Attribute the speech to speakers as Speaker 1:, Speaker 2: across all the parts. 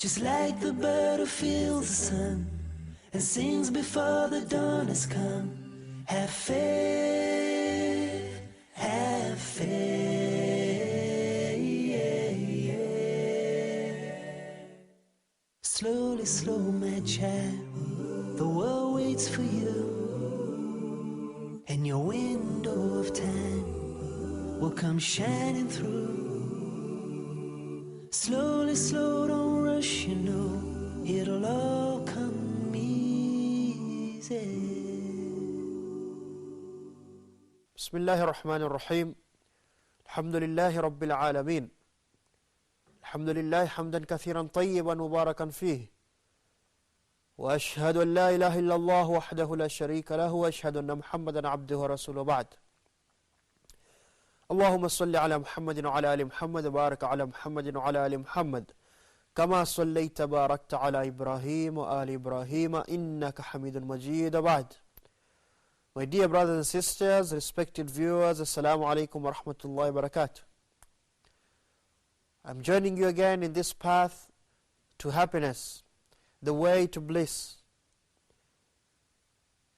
Speaker 1: Just like the bird who feels the sun and sings before the dawn has come. Have faith, have faith. Slowly, slow, my child, the world waits for you, and your window of time will come shining through. Slowly, slow, don't rush, you know, it'll all come easy.
Speaker 2: بسم الله الرحمن الرحيم. الحمد لله رب العالمين. الحمد لله حمدا كثيرا طيبا مباركا فيه، وأشهد أن لا إله إلا الله وحده لا شريك له، وأشهد أن محمدا عبده ورسوله. بعد. اللهم صل على محمد وعلى آل محمد وبارك على محمد وعلى آل محمد كما صليت باركت على إبراهيم وآل إبراهيم إنك حميد مجيد. بعد. My dear brothers and sisters, respected viewers, Assalamu alaikum wa rahmatullahi wa barakatuh. I'm joining you again in this path to happiness, the way to bliss.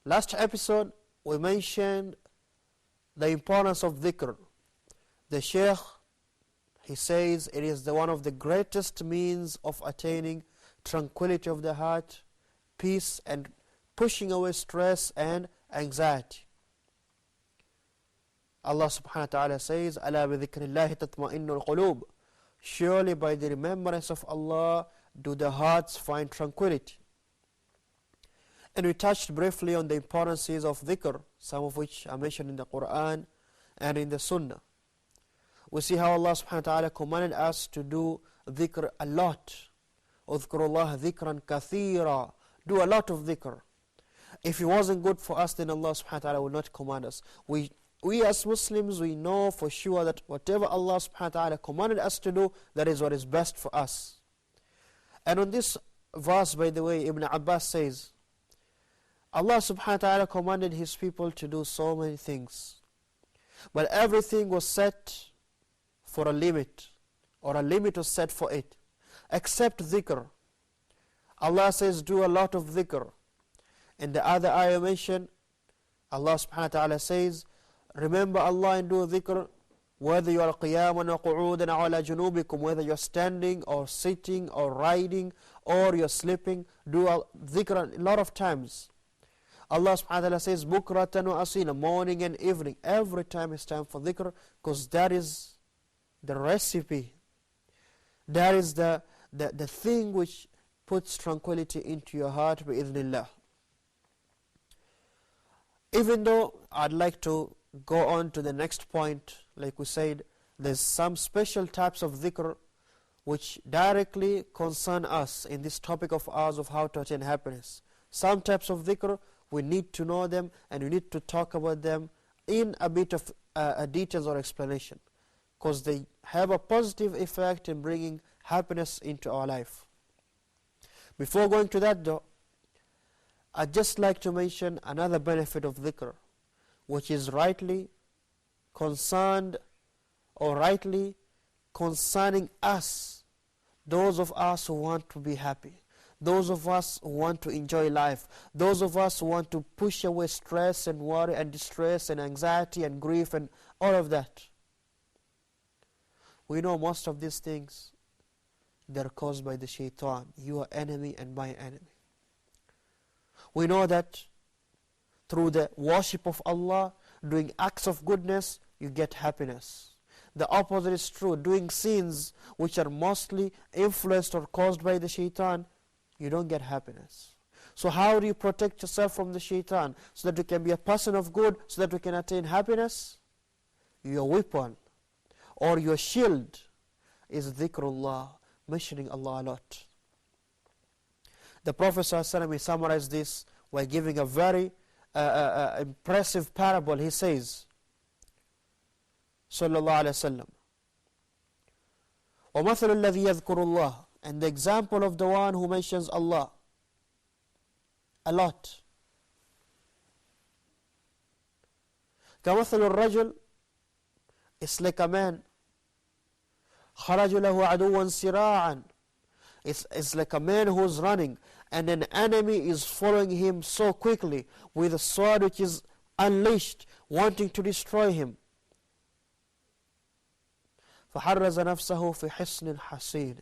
Speaker 2: Last episode we mentioned the importance of dhikr. The Shaykh, he says, it is one of the greatest means of attaining tranquility of the heart, peace, and pushing away stress and anxiety. Allah subhanahu wa ta'ala says, أَلَا بِذِكْرِ اللَّهِ تَطْمَئِنُّ الْقُلُوبِ. Surely by the remembrance of Allah do the hearts find tranquility. And we touched briefly on the importances of dhikr, some of which are mentioned in the Quran and in the Sunnah. We see how Allah subhanahu wa ta'ala commanded us to do dhikr a lot. اذْكُرُ اللَّهَ ذِكْرًا كَثِيرًا. Do a lot of dhikr. If it wasn't good for us, then Allah subhanahu wa ta'ala will not command us. We as Muslims, we know for sure that whatever Allah subhanahu wa ta'ala commanded us to do, that is what is best for us. And on this verse, by the way, Ibn Abbas says, Allah subhanahu wa ta'ala commanded His people to do so many things, but everything was set for a limit, or a limit was set for it, except dhikr. Allah says, do a lot of dhikr. In the other ayah mentioned, Allah subhanahu wa ta'ala says, remember Allah and do dhikr, whether you are qiyaman or qu'udan or ala junubikum, whether you are standing or sitting or riding or you are sleeping, do dhikr a lot of times. Allah subhanahu wa ta'ala says, bukratan wa asila, morning and evening. Every time is time for dhikr, because that is the recipe. That is the thing which puts tranquility into your heart, bi-idhnillah. Even though I'd like to go on to the next point, like we said, there's some special types of dhikr which directly concern us in this topic of ours of how to attain happiness. Some types of dhikr, we need to know them and we need to talk about them in a bit of details or explanation, because they have a positive effect in bringing happiness into our life. Before going to that though, I'd just like to mention another benefit of dhikr, which is rightly concerned or rightly concerning us, those of us who want to be happy, those of us who want to enjoy life, those of us who want to push away stress and worry and distress and anxiety and grief and all of that. We know most of these things, they're caused by the shaitan, your enemy and my enemy. We know that through the worship of Allah, doing acts of goodness, you get happiness. The opposite is true. Doing sins which are mostly influenced or caused by the shaitan, you don't get happiness. So how do you protect yourself from the shaitan so that you can be a person of good, so that you can attain happiness? Your weapon or your shield is dhikrullah, mentioning Allah a lot. The Prophet ﷺ summarized this by giving a very impressive parable. He says, sallallahu alayhi wa sallam, وَمَثَلُ الَّذِي يَذْكُرُ اللَّهِ, and the example of the one who mentions Allah a lot. كَمَثَلُ الرَّجُلِ, it's like a man, خَرَجُ لَهُ عَدُوًا سِرَاعًا, It's like a man who's running and an enemy is following him so quickly with a sword which is unleashed, wanting to destroy him. فحرز نفسه في حصن حصين.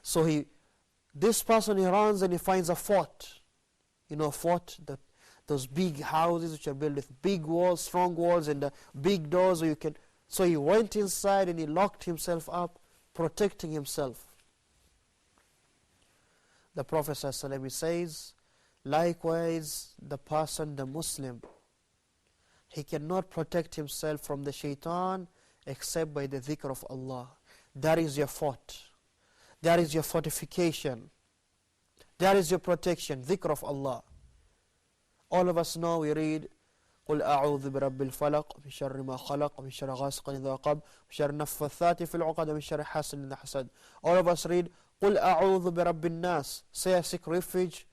Speaker 2: So this person, he runs and he finds a fort. You know, a fort, those big houses which are built with big walls, strong walls, and big doors where you can. So he went inside and he locked himself up, protecting himself. The Prophet ﷺ says, likewise, the person, the Muslim, he cannot protect himself from the shaitan except by the dhikr of Allah. That is your fort. That is your fortification. That is your protection, dhikr of Allah. All of us know, we read, قُلْ أَعُوذُ بِرَبِّ الْفَلَقِ مِنْ شَرِّ مَا خَلَقَ وَمِنْ شَرِّ غَاسِقٍ إِذَا وَقَبَ وَمِنْ شَرِّ النَّفَّثَّاتِ فِي الْعُقَدِ وَمِنْ شَرِّ حَاسِدٍ إِذَا حَسَدَ. All of us read, قُلْ أَعُوذُ بِرَبِّ النَّاسِ. Say, I seek refuge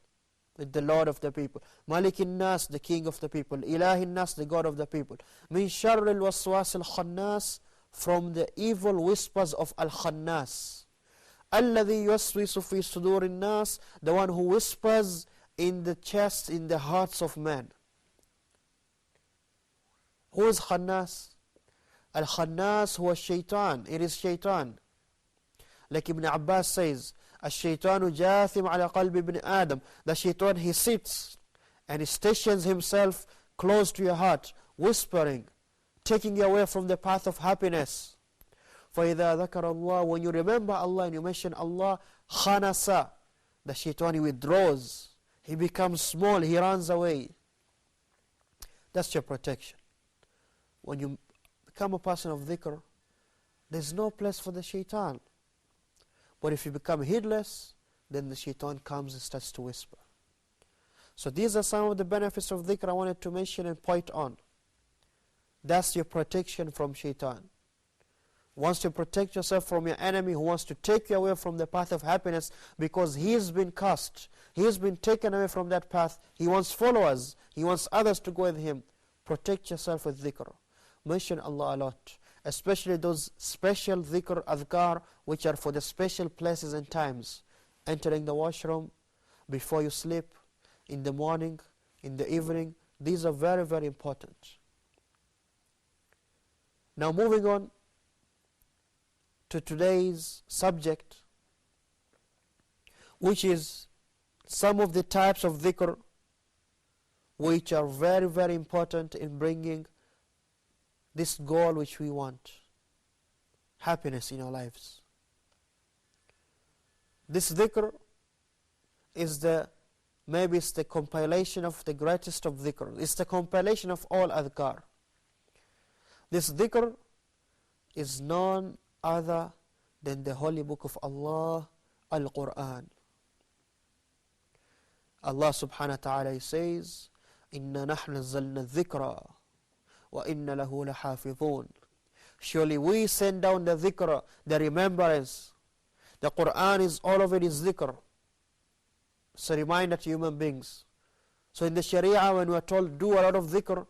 Speaker 2: with the Lord of the people. مَلِكِ النَّاسِ, the King of the people. إِلَهِ النَّاسِ, the God of the people. مِنْ شَرِّ الْوَسْوَاسِ الْخَنَّاسِ, from the evil whispers of Al-Khannas. الَّذِي يُوَسْوِسُ فِي صُدُورِ النَّاسِ, the one who whispers in the chests, in the hearts of man. Who is Khannas? Al-Khannas huwa shaitan. It is shaitan. Like Ibn Abbas says, الشيطان جاثم على قلب ابن آدم. The shaitan, he sits and he stations himself close to your heart, whispering, taking you away from the path of happiness. فَإِذَا ذَكَرَ اللَّهُ, when you remember Allah and you mention Allah, خَنَسَ, the shaitan, he withdraws, he becomes small, he runs away. That's your protection. When you become a person of dhikr, there's no place for the shaitan. But if you become heedless, then the shaitan comes and starts to whisper. So these are some of the benefits of dhikr I wanted to mention and point on. That's your protection from shaitan. Once you protect yourself from your enemy who wants to take you away from the path of happiness because he's been cast, he's been taken away from that path, he wants followers, he wants others to go with him. Protect yourself with dhikr. Mention Allah a lot, especially those special dhikr, adhkar, which are for the special places and times. Entering the washroom, before you sleep, in the morning, in the evening. These are very, very important. Now moving on to today's subject, which is some of the types of dhikr which are very, very important in bringing this goal which we want, happiness in our lives. This dhikr is maybe it's the compilation of the greatest of dhikr. It's the compilation of all adhkar. This dhikr is none other than the holy book of Allah, Al-Quran. Allah subhanahu wa ta'ala says, إِنَّا نَحْنَ نَزَّلْنَا الذِّكْرَ وَإِنَّ لَهُ لَحَافِظُونَ. Surely we send down the dhikr, the remembrance. The Quran is, all of it is dhikr. It's a reminder to human beings. So in the Sharia, when we are told do a lot of dhikr,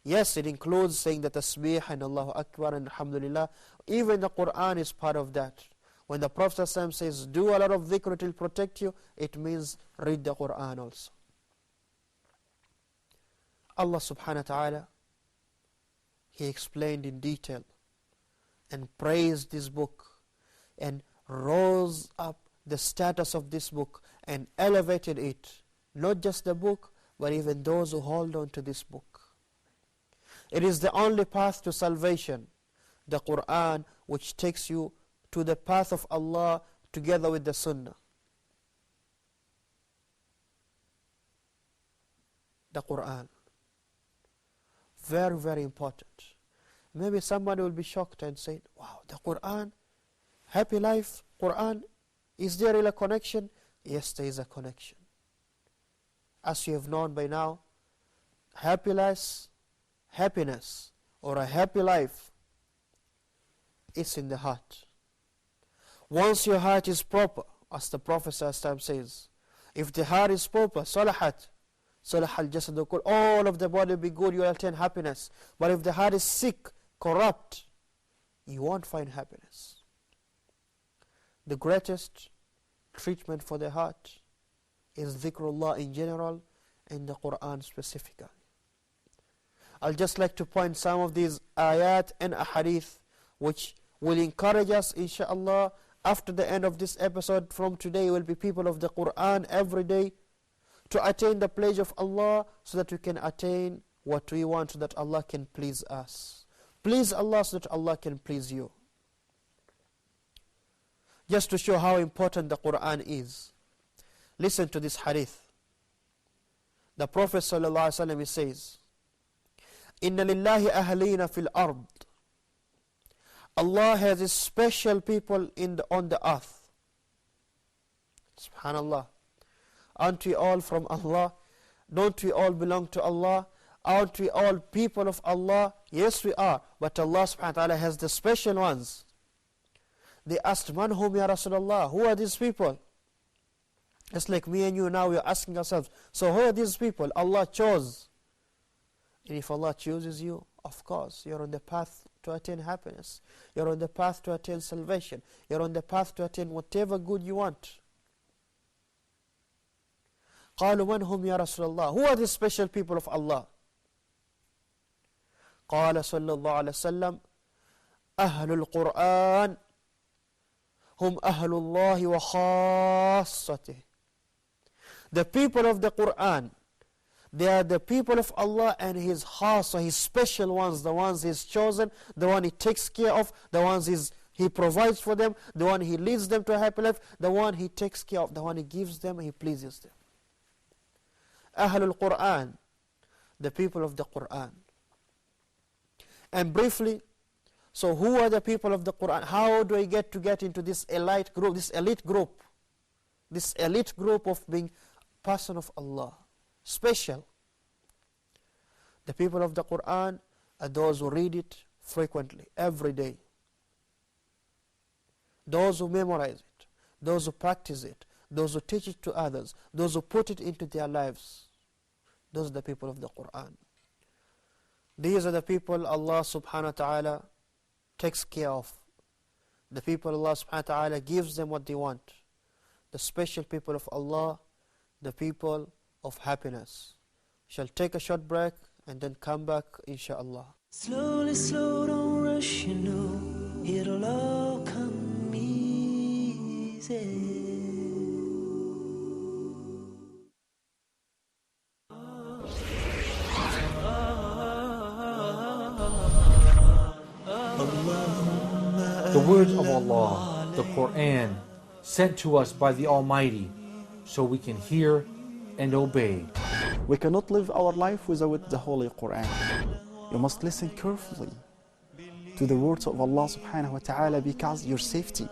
Speaker 2: yes, it includes saying the tasbih and Allahu Akbar and Alhamdulillah. Even the Quran is part of that. When the Prophet ﷺ says do a lot of dhikr, it will protect you, it means read the Quran also. Allah subhanahu wa ta'ala, He explained in detail and praised this book and rose up the status of this book and elevated it. Not just the book, but even those who hold on to this book. It is the only path to salvation, the Quran, which takes you to the path of Allah together with the Sunnah. The Quran. Very, very important. Maybe somebody will be shocked and say, wow, the Quran, happy life, Quran, is there really a connection? Yes, there is a connection. As you have known by now, happiness, or a happy life, is in the heart. Once your heart is proper, as the Prophet says, if the heart is proper, salahat, salah al-jasad, all of the body will be good, you will attain happiness. But if the heart is sick, corrupt, you won't find happiness. The greatest treatment for the heart is dhikrullah in general and the Quran specifically. I'll just like to point some of these ayat and ahadith which will encourage us, inshaAllah. After the end of this episode, from today will be people of the Quran every day to attain the pledge of Allah, so that we can attain what we want, so that Allah can please us. Please Allah so that Allah can please you. Just to show how important the Quran is, listen to this hadith. The Prophet ﷺ says, Inna lillahi ahlina fil ard. Allah has His special people on the earth. Subhanallah. Aren't we all from Allah? Don't we all belong to Allah? Aren't we all people of Allah? Yes, we are. But Allah subhanahu wa ta'ala has the special ones. They asked, Man hum ya Rasulullah? Who are these people? It's like me and you now, we are asking ourselves, so who are these people Allah chose? And if Allah chooses you, of course, you're on the path to attain happiness. You're on the path to attain salvation. You're on the path to attain whatever good you want. قالوا من هم يا رسول الله? Who are these special people of Allah? قال صلى الله عليه وسلم أهل القرآن هم أهل الله وخاصته. The people of the Quran, they are the people of Allah and His khasa, His special ones, the ones He's chosen, the one He takes care of, the ones He provides for them, the one He leads them to a happy life, the one He takes care of, the one He gives them, He pleases them. Ahlul Quran, the people of the Quran. And briefly, so who are the people of the Quran? How do I get into this elite group, this elite group of being person of Allah, special? The people of the Quran are those who read it frequently, every day. Those who memorize it, those who practice it, those who teach it to others, those who put it into their lives. Those are the people of the Quran. These are the people Allah subhanahu wa ta'ala takes care of. The people Allah subhanahu wa ta'ala gives them what they want. The special people of Allah, the people of happiness. Shall take a short break and then come back, inshaAllah.
Speaker 1: Slowly, slow, don't rush, you know, it'll all come easy.
Speaker 3: The words of Allah, the Quran, sent to us by the Almighty, so we can hear and obey.
Speaker 4: We cannot live our life without the Holy Quran. You must listen carefully to the words of Allah subhanahu wa ta'ala, because your safety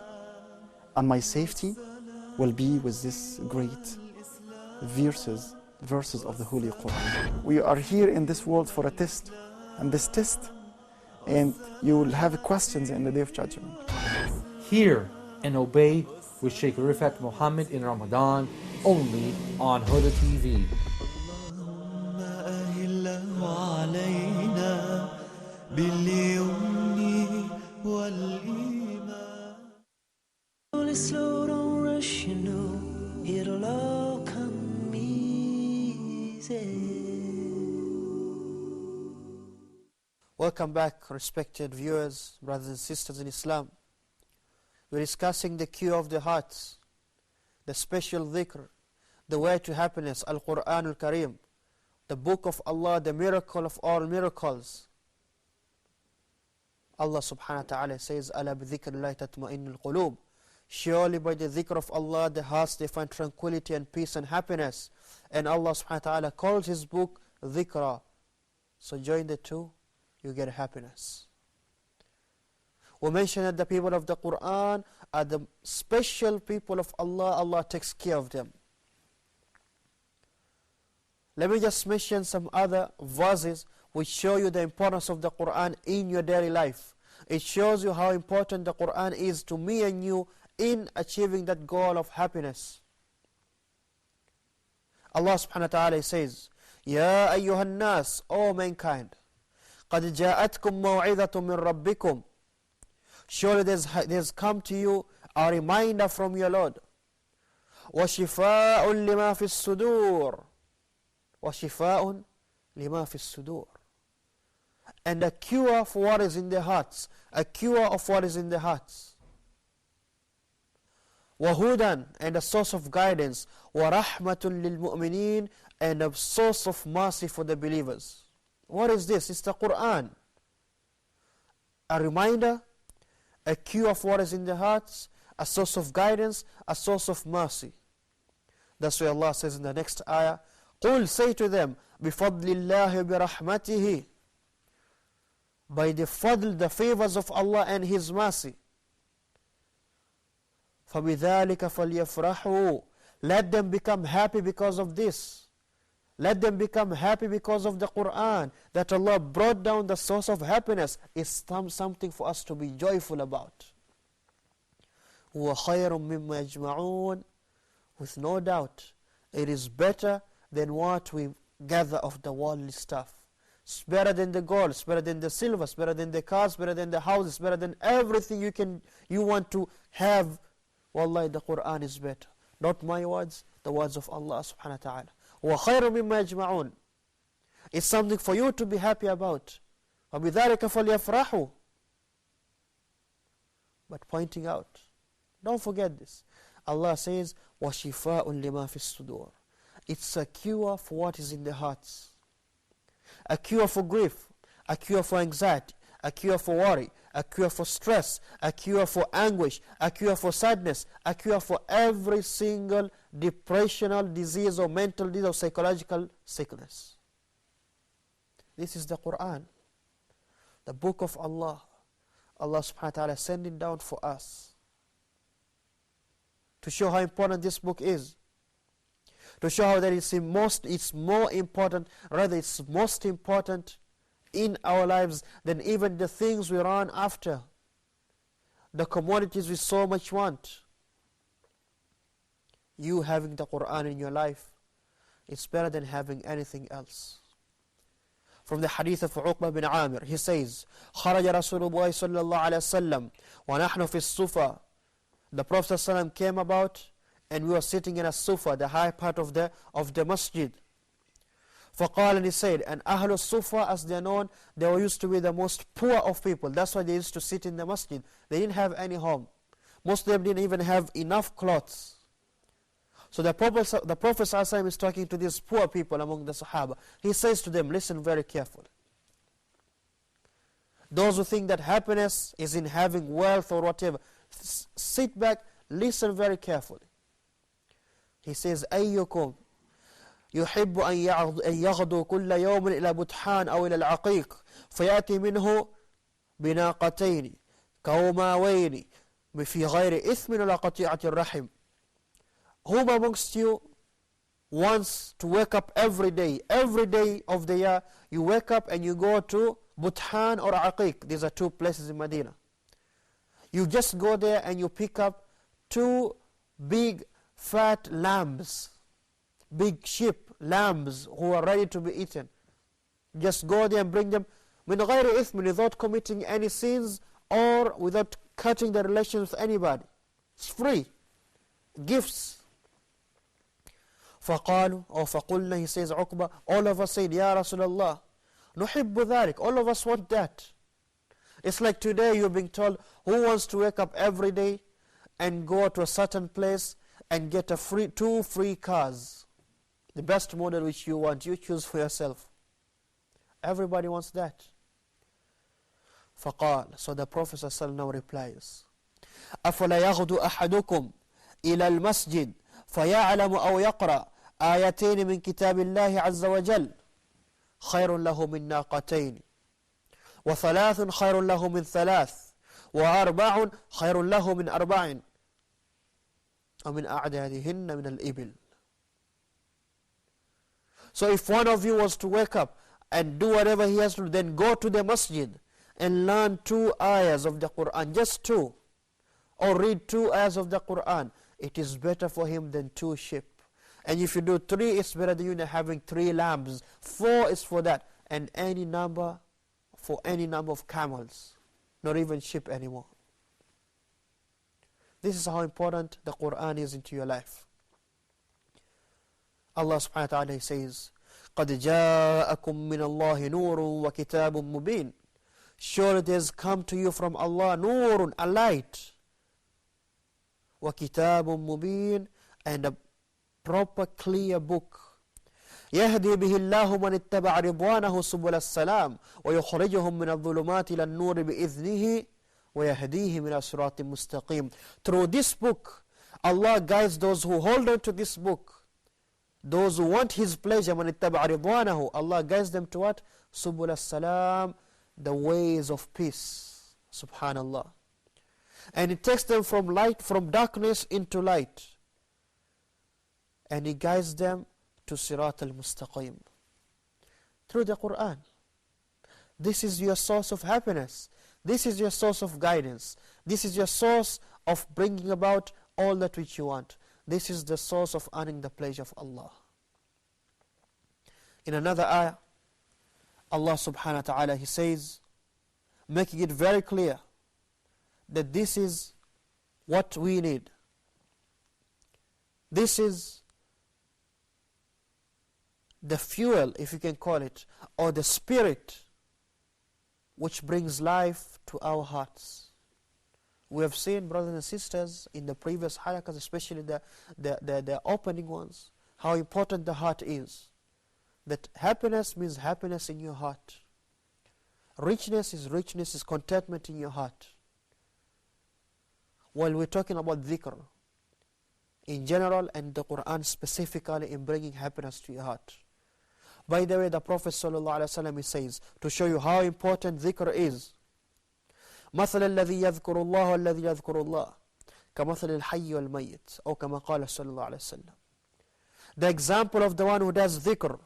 Speaker 4: and my safety will be with this great verses of the Holy Quran. We are here in this world for a test, and this test, and you will have questions in the Day of Judgment.
Speaker 3: Hear and obey with Sheikh Rifat Muhammad in Ramadan, only on Huda TV.
Speaker 1: Slow, don't rush, you know, it'll all come easy.
Speaker 2: Welcome back, respected viewers, brothers and sisters in Islam. We're discussing the cure of the hearts, the special dhikr, the way to happiness, Al-Quran Al-Kareem, the book of Allah, the miracle of all miracles. Allah subhanahu wa ta'ala says, أَلَا بِذِكْرِ اللَّهِ تَطْمَئِنُّ الْقُلُوبِ. Surely by the dhikr of Allah, the hearts, they find tranquility and peace and happiness. And Allah subhanahu wa ta'ala calls His book dhikra. So join the two, you get happiness. We mentioned that the people of the Quran are the special people of Allah. Allah takes care of them. Let me just mention some other verses which show you the importance of the Quran in your daily life. It shows you how important the Quran is to me and you in achieving that goal of happiness. Allah subhanahu wa ta'ala says, Ya ayyuhan nas, O mankind, قَدْ جَاءَتْكُمْ مَوْعِظَةٌ مِّن رَبِّكُمْ. Surely there's come to you a reminder from your Lord. وَشِفَاءٌ لِمَا فِي الصُّدُورِ وَشِفَاءٌ لِمَا فِي الصُّدُورِ. And a cure for what is in the hearts. A cure of what is in the hearts. وَهُدًى, and a source of guidance. وَرَحْمَةٌ لِلْمُؤْمِنِينَ, and a source of mercy for the believers. What is this? It's the Quran. A reminder, a cure for what is in the hearts, a source of guidance, a source of mercy. That's why Allah says in the next ayah, قُلْ, say to them, بِفَضْلِ اللَّهِ بِرَحْمَتِهِ, by the fadl, the favors of Allah and His mercy. فَبِذَلِكَ فَلْيَفْرَحُوا, let them become happy because of this. Let them become happy because of the Quran, that Allah brought down the source of happiness. Is something for us to be joyful about. وَخَيْرٌ مِمَّا يَجْمَعُونَ, with no doubt, it is better than what we gather of the worldly stuff. It's better than the gold, it's better than the silver, it's better than the cars, better than the houses, better than everything you want to have. Wallahi, the Quran is better. Not my words, the words of Allah subhanahu wa ta'ala. وَخَيْرٌ مِمَّا يَجْمَعُونَ, it's something for you to be happy about. وَبِذَلِكَ فَلْيَفْرَحُوا, but pointing out, don't forget this. Allah says, وَشِفَاءٌ لِمَا فِي الصُّدُورِ, it's a cure for what is in the hearts. A cure for grief, a cure for anxiety, a cure for worry, a cure for stress, a cure for anguish, a cure for sadness, a cure for every single depressional disease or mental disease or psychological sickness. This is the Quran, the book of Allah. Allah subhanahu wa ta'ala sent it down for us to show how important this book is, to show how that it's more important, rather it's most important in our lives than even the things we run after, the commodities we so much want. You having the Quran in your life, it's better than having anything else. From the hadith of Uqba bin Amir, he says, خرج رسول الله صلى الله عليه وسلم ونحن في الصفا. The Prophet ﷺ came about, and we were sitting in a sufa, the high part of the masjid. فقال, and he said, and أهل الصفا, as they are known, they were used to be the most poor of people. That's why they used to sit in the masjid. They didn't have any home. Most of them didn't even have enough clothes. So the Prophet ﷺ is talking to these poor people among the Sahaba. He says to them, listen very carefully. Those who think that happiness is in having wealth or whatever, sit back, listen very carefully. He says, أيكم يحب أن يغدو كل يوم إلى بطحان أو إلى العقيق فيأتي منه بناقتين كوماوين في غير إثم ولا قطيعة الرحم. Whom amongst you wants to wake up every day of the year, you wake up and you go to Buthan or Aqiq. These are two places in Medina. You just go there and you pick up two big fat lambs, big sheep, lambs who are ready to be eaten. Just go there and bring them min ghayri ithmin, without committing any sins or without cutting the relations with anybody. It's free. Gifts. فقالوا أو فقلنا, he says Uqba, all of us said, Ya Rasulullah, نحب ذلك, all of us want that. It's like today you're being told, who wants to wake up every day and go to a certain place and get two free cars, the best model which you want, you choose for yourself. Everybody wants that. فقال, so the Prophet ﷺ now replies, أفلا يغدو أحدكم إلى المسجد فيعلم أو يقرأ آيتين من كتاب الله عز وجل خير له من ناقتين وثلاث خير له من ثلاث وأربع خير له من أربع ومن أعدادهن من الإبل. So if one of you was to wake up and do whatever he has to do, then go to the masjid and learn 2 ayahs of the Quran, just 2, or read 2 ayahs of the Quran. It is better for him than 2 sheep. And if you do 3, it's better than you having 3 lambs. 4 is for that, and any number for any number of camels, not even sheep anymore. This is how important the Quran is into your life. Allah subhanahu wa ta'ala says, قَدْ جَاءَكُم مِّنَ اللَّهِ نُورٌ وَكِتَابٌ مُبِينٌ. Surely there has come to you from Allah نور, a light, وَكِتَابٌ مُبِينٌ, and a proper clear book. يهدي به الله من اتبع رضوانه سبل السلام ويخرجهم من الظلمات إلى النور بإذنه ويهديهم إلى صراط مستقيم. Through this book, Allah guides those who hold on to this book. Those who want His pleasure, من اتبع رضوانه, Allah guides them to what? سبل السلام, the ways of peace. Subhanallah. And He takes them from light, from darkness into light. And He guides them to Sirat al-Mustaqim through the Quran. This is your source of happiness. This is your source of guidance. This is your source of bringing about all that which you want. This is the source of earning the pleasure of Allah. In another ayah, Allah subhanahu wa ta'ala, He says, making it very clear that this is what we need. This is the fuel, if you can call it, or the spirit which brings life to our hearts. We have seen, brothers and sisters, in the previous halakas, especially the opening ones, how important the heart is. That happiness means happiness in your heart. Richness, is contentment in your heart. While we're talking about dhikr in general and the Quran specifically in bringing happiness to your heart. By the way, the Prophet ﷺ says, to show you how important dhikr is, مثل الذي يذكر الله والذي يذكر الله كمثل الحي والميت أو كما قال صلى الله عليه وسلم. The example of the one who does dhikr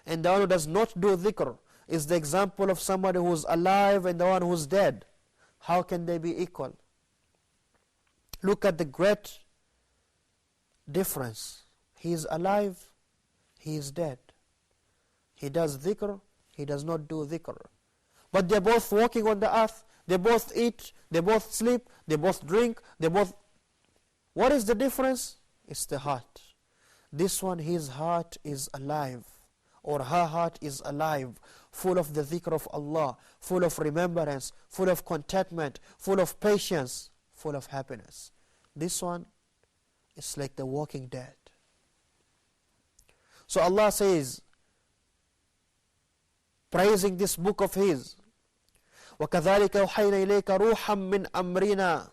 Speaker 2: and the one who does not do dhikr is the example of somebody who is alive and the one who is dead. How can they be equal? Look at the great difference. He is alive, he is dead. He does dhikr, he does not do dhikr. But they're both walking on the earth, they both eat, they both sleep, they both drink, they both... What is the difference? It's the heart. This one, his heart is alive, or her heart is alive, full of the dhikr of Allah, full of remembrance, full of contentment, full of patience, full of happiness. This one is like the walking dead. So Allah says, praising this book of His, وَكَذَلِكَ أَوْحَيْنَا إِلَيْكَ رُوحًا مِّنْ أَمْرِنَا.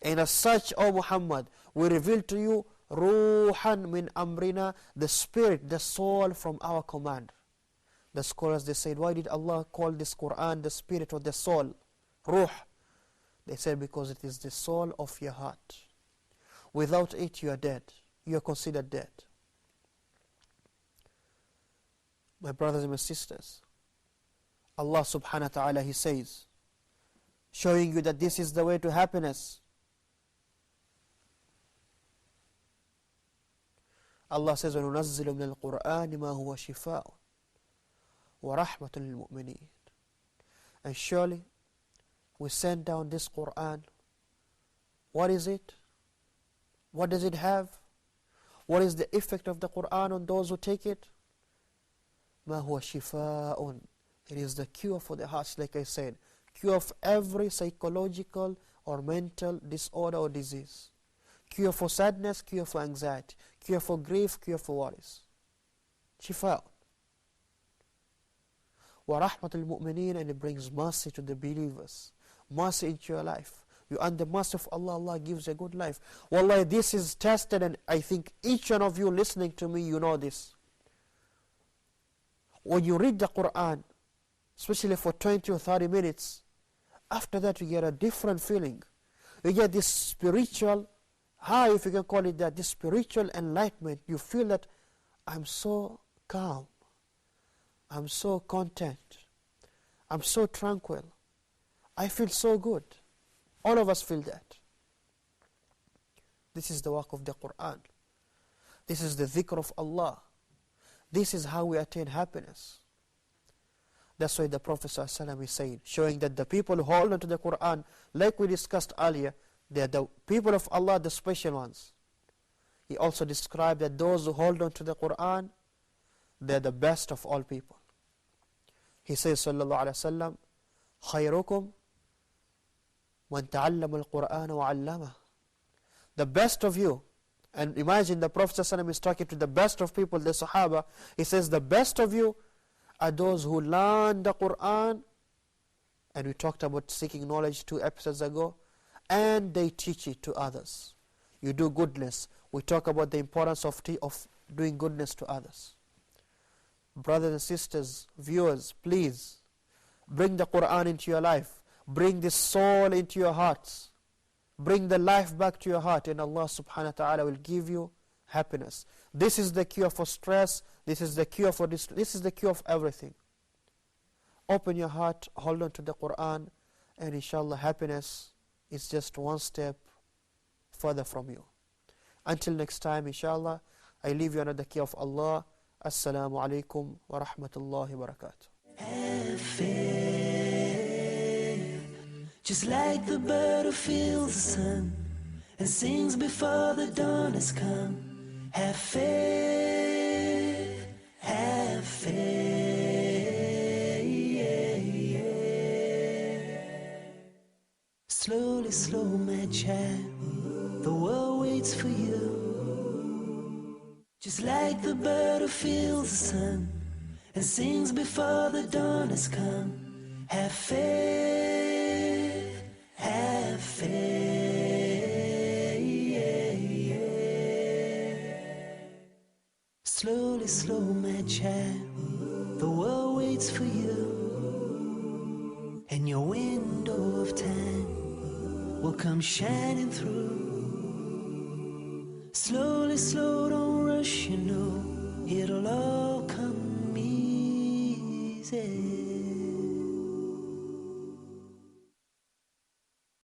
Speaker 2: And as such, O Muhammad, we reveal to you ruhan min amrina, the spirit, the soul from our command. The scholars, they said, why did Allah call this Quran the spirit or the soul? Ruh. They said because it is the soul of your heart. Without it, you are dead. You are considered dead. My brothers and my sisters, Allah subhanahu wa ta'ala, He says, showing you that this is the way to happiness. Allah says, وَنُنَزِّلُ مِنَ الْقُرْآنِ مَا هُوَ شِفَاءٌ وَرَحْمَةٌ لِلْمُؤْمِنِينَ. And surely, we send down this Quran. What is it? What does it have? What is the effect of the Quran on those who take it? مَا هُوَ شِفَاءٌ. It is the cure for the hearts, like I said. Cure of every psychological or mental disorder or disease. Cure for sadness, cure for anxiety. Cure for grief, cure for worries. Shifa. وَرَحْمَةُ الْمُؤْمِنِينَ. And it brings mercy to the believers. Mercy into your life. You earn the mercy of Allah, Allah gives you a good life. Wallahi, this is tested, and I think each one of you listening to me, you know this. When you read the Quran, especially for 20 or 30 minutes, after that you get a different feeling. You get this spiritual high, if you can call it that, this spiritual enlightenment. You feel that I'm so calm, I'm so content, I'm so tranquil, I feel so good. All of us feel that. This is the work of the Quran. This is the dhikr of Allah. This is how we attain happiness. That's why the Prophet ﷺ is saying, showing that the people who hold on to the Quran, like we discussed earlier, they are the people of Allah, the special ones. He also described that those who hold on to the Quran, they're the best of all people. He says, sallallahu alayhi wa sallam, خَيْرُكُمْ مَنْ تَعَلَّمَ الْقُرْآنَ وَعَلَّمَهُ. The best of you, and imagine the Prophet ﷺ is talking to the best of people, the Sahaba. He says, the best of you are those who learn the Quran, and we talked about seeking knowledge 2 episodes ago, and they teach it to others. You do goodness. We talk about the importance of doing goodness to others. Brothers and sisters, viewers, please bring the Quran into your life. Bring the soul into your hearts. Bring the life back to your heart, and Allah subhanahu wa ta'ala will give you happiness. This is the cure for stress. This is the cure for this. This is the cure of everything. Open your heart, hold on to the Quran, and inshallah happiness is just one step further from you. Until next time, inshallah, I leave you under the care of Allah. Assalamu alaikum wa rahmatullahi wa barakatuh.
Speaker 1: Have faith, just like the bird who feels the sun and sings before the dawn has come. Have faith, have faith. Slowly, slow, my child, the world waits for you. Just like the bird who feels the sun and sings before the dawn has come. Have faith, have faith. Slowly, slow, my child, the world waits for you, and your window of time will come shining through. Slowly, slow, don't rush, you know, it'll all come easy.